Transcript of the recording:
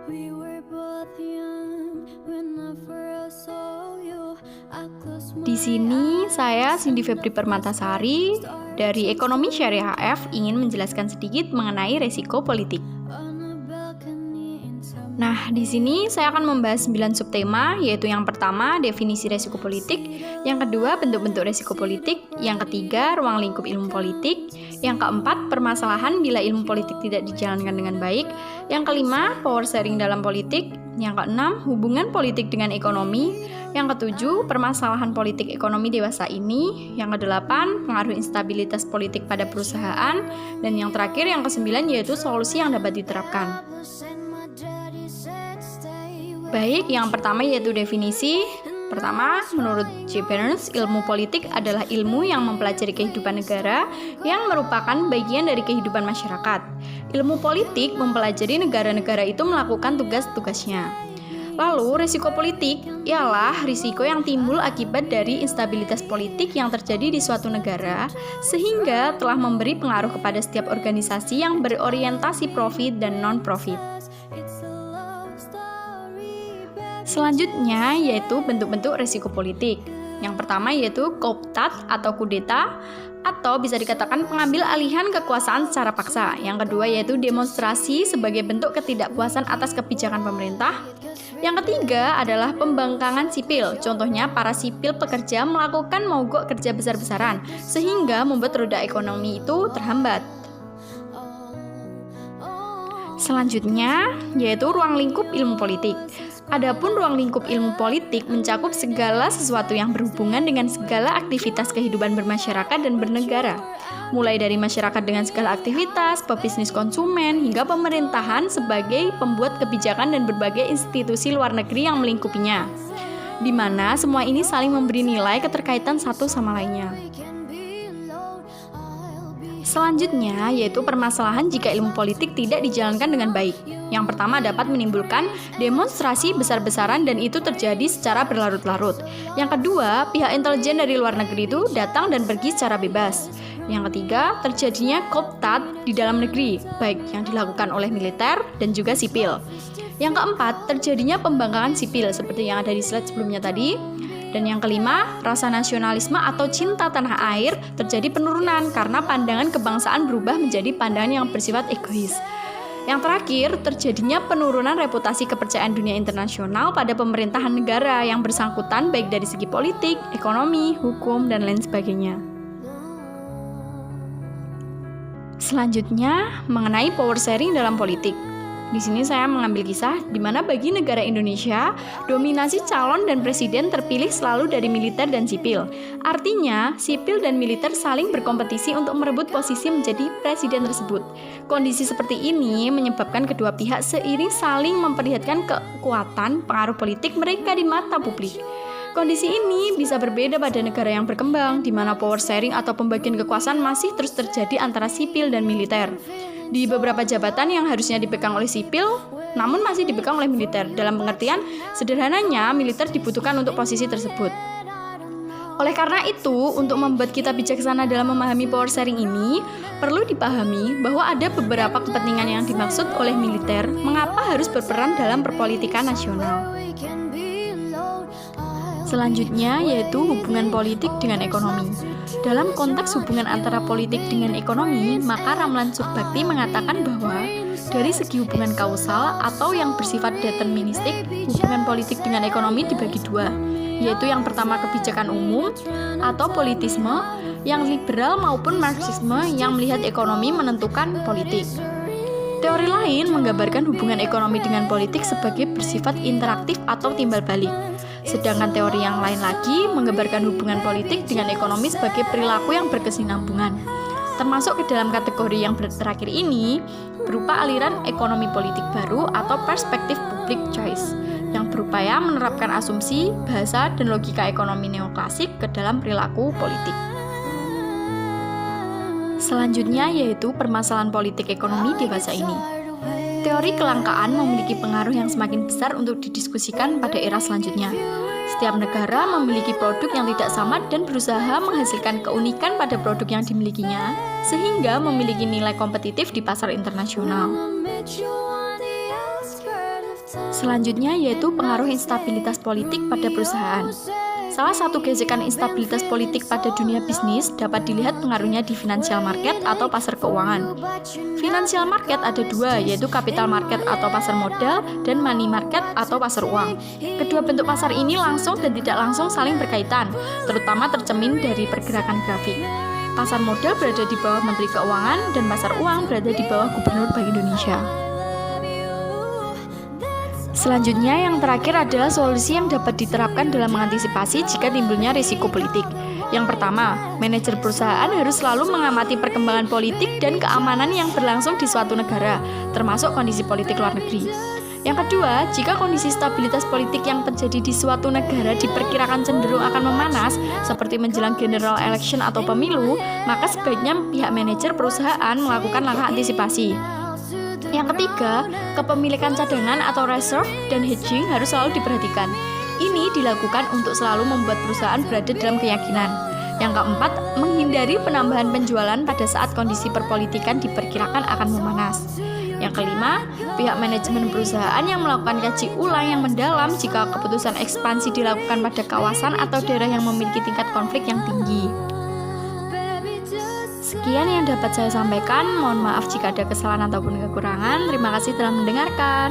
We were both young when I first saw you. I closed my Di sini saya Cindy Febri Permatasari dari Ekonomi Syariah HF ingin menjelaskan sedikit mengenai resiko politik. on a balcony in some Nah, di sini saya akan membahas 9 subtema, yaitu yang pertama, definisi resiko politik, yang kedua, bentuk-bentuk resiko politik, yang ketiga, ruang lingkup ilmu politik, yang keempat, permasalahan bila ilmu politik tidak dijalankan dengan baik, yang kelima, power sharing dalam politik, yang keenam, hubungan politik dengan ekonomi, yang ketujuh, permasalahan politik ekonomi dewasa ini, yang kedelapan, pengaruh instabilitas politik pada perusahaan, dan yang terakhir, yang kesembilan, yaitu solusi yang dapat diterapkan. and my daddy said stay with Baik, yang pertama yaitu definisi. Pertama, menurut J. Barnes, ilmu politik adalah ilmu yang mempelajari kehidupan negara yang merupakan bagian dari kehidupan masyarakat. Ilmu politik mempelajari negara-negara itu melakukan tugas-tugasnya. Lalu, risiko politik ialah risiko yang timbul akibat dari instabilitas politik yang terjadi di suatu negara, sehingga telah memberi pengaruh kepada setiap organisasi yang berorientasi profit dan non-profit. us. It's a love story, baby. Selanjutnya yaitu bentuk-bentuk resiko politik. Yang pertama yaitu coup d'etat atau kudeta, atau bisa dikatakan pengambil alihan kekuasaan secara paksa. Yang kedua yaitu demonstrasi sebagai bentuk ketidakpuasan atas kebijakan pemerintah. Yang ketiga adalah pembangkangan sipil. Contohnya para sipil pekerja melakukan mogok kerja besar-besaran sehingga membuat roda ekonomi itu terhambat. Selanjutnya yaitu ruang lingkup ilmu politik. Adapun ruang lingkup ilmu politik mencakup segala sesuatu yang berhubungan dengan segala aktivitas kehidupan bermasyarakat dan bernegara, mulai dari masyarakat dengan segala aktivitas, pebisnis konsumen, hingga pemerintahan sebagai pembuat kebijakan dan berbagai institusi luar negeri yang melingkupinya, di mana semua ini saling memberi nilai keterkaitan satu sama lainnya. We can be alone. I'll be Selanjutnya yaitu permasalahan jika ilmu politik tidak dijalankan dengan baik. Yang pertama dapat menimbulkan demonstrasi besar-besaran dan itu terjadi secara berlarut-larut. Yang kedua, pihak intelijen dari luar negeri itu datang dan pergi secara bebas. Yang ketiga, terjadinya coup d'etat di dalam negeri, baik yang dilakukan oleh militer dan juga sipil. Yang keempat, terjadinya pembangkangan sipil seperti yang ada di slide sebelumnya tadi. Dan yang kelima, rasa nasionalisme atau cinta tanah air terjadi penurunan karena pandangan kebangsaan berubah menjadi pandangan yang bersifat egois. Yang terakhir, terjadinya penurunan reputasi kepercayaan dunia internasional pada pemerintahan negara yang bersangkutan baik dari segi politik, ekonomi, hukum, dan lain sebagainya. Selanjutnya, mengenai power sharing dalam politik. Di sini saya mengambil kisah di mana bagi negara Indonesia, dominasi calon dan presiden terpilih selalu dari militer dan sipil. Artinya, sipil dan militer saling berkompetisi untuk merebut posisi menjadi presiden tersebut. Kondisi seperti ini menyebabkan kedua pihak seiring saling memperlihatkan kekuatan pengaruh politik mereka di mata publik. Kondisi ini bisa berbeda pada negara yang berkembang, di mana power sharing atau pembagian kekuasaan masih terus terjadi antara sipil dan militer. Di beberapa jabatan yang harusnya dipegang oleh sipil, namun masih dipegang oleh militer. Dalam pengertian, sederhananya, militer dibutuhkan untuk posisi tersebut. Oleh karena itu, untuk membuat kita bijaksana dalam memahami power sharing ini, perlu dipahami bahwa ada beberapa kepentingan yang dimaksud oleh militer mengapa harus berperan dalam perpolitikan nasional. we can be alone. Selanjutnya yaitu hubungan politik dengan ekonomi. Dalam konteks hubungan antara politik dengan ekonomi, maka Ramlan Surbakti mengatakan bahwa dari segi hubungan kausal atau yang bersifat deterministik, hubungan politik dengan ekonomi dibagi dua, yaitu yang pertama kebijakan umum atau politisme, yang liberal maupun marxisme yang melihat ekonomi menentukan politik. Teori lain menggambarkan hubungan ekonomi dengan politik sebagai bersifat interaktif atau timbal balik. Sedangkan teori yang lain lagi menggambarkan hubungan politik dengan ekonomi sebagai perilaku yang berkesinambungan. Termasuk ke dalam kategori yang terakhir ini berupa aliran ekonomi politik baru atau perspektif public choice yang berupaya menerapkan asumsi, bahasa, dan logika ekonomi neoklasik ke dalam perilaku politik. Selanjutnya yaitu permasalahan politik ekonomi dewasa ini. Teori kelangkaan memiliki pengaruh yang semakin besar untuk didiskusikan pada era selanjutnya. Setiap negara memiliki produk yang tidak sama dan berusaha menghasilkan keunikan pada produk yang dimilikinya, sehingga memiliki nilai kompetitif di pasar internasional. I'ma meet you on the outskirts of Selanjutnya yaitu pengaruh instabilitas politik pada perusahaan. Salah satu gesekan instabilitas politik pada dunia bisnis dapat dilihat pengaruhnya di financial market atau pasar keuangan. Financial market ada dua, yaitu capital market atau pasar modal dan money market atau pasar uang. Kedua bentuk pasar ini langsung dan tidak langsung saling berkaitan, terutama tercermin dari pergerakan grafik. Pasar modal berada di bawah Menteri Keuangan dan pasar uang berada di bawah Gubernur Bank Indonesia. Selanjutnya, yang terakhir adalah solusi yang dapat diterapkan dalam mengantisipasi jika timbulnya risiko politik. Yang pertama, manajer perusahaan harus selalu mengamati perkembangan politik dan keamanan yang berlangsung di suatu negara, termasuk kondisi politik luar negeri. Yang kedua, jika kondisi stabilitas politik yang terjadi di suatu negara diperkirakan cenderung akan memanas, seperti menjelang general election atau pemilu, maka sebaiknya pihak manajer perusahaan melakukan langkah antisipasi. Yang ketiga, kepemilikan cadangan atau reserve dan hedging harus selalu diperhatikan. Ini dilakukan untuk selalu membuat perusahaan berada dalam keyakinan. Yang keempat, menghindari penambahan penjualan pada saat kondisi perpolitikan diperkirakan akan memanas. Yang kelima, pihak manajemen perusahaan yang melakukan kaji ulang yang mendalam jika keputusan ekspansi dilakukan pada kawasan atau daerah yang memiliki tingkat konflik yang tinggi. Sekian yang dapat saya sampaikan, mohon maaf jika ada kesalahan ataupun kekurangan. Terima kasih telah mendengarkan.